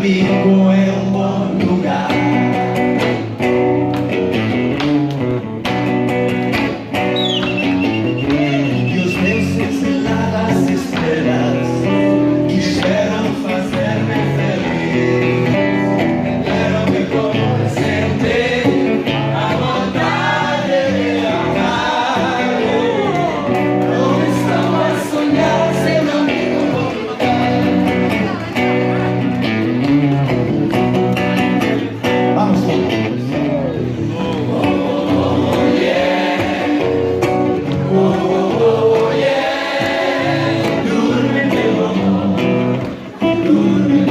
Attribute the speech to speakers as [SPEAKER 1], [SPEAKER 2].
[SPEAKER 1] amigo é um bom lugar. E os meus enceladas estrelas que esperam fazer-me feliz. Quero me consentir a vontade de amar. Não estão a sonhar sem meu amigo bom lugar. Vamos todos. Oh yeah, oh yeah. Durme meu amor, durme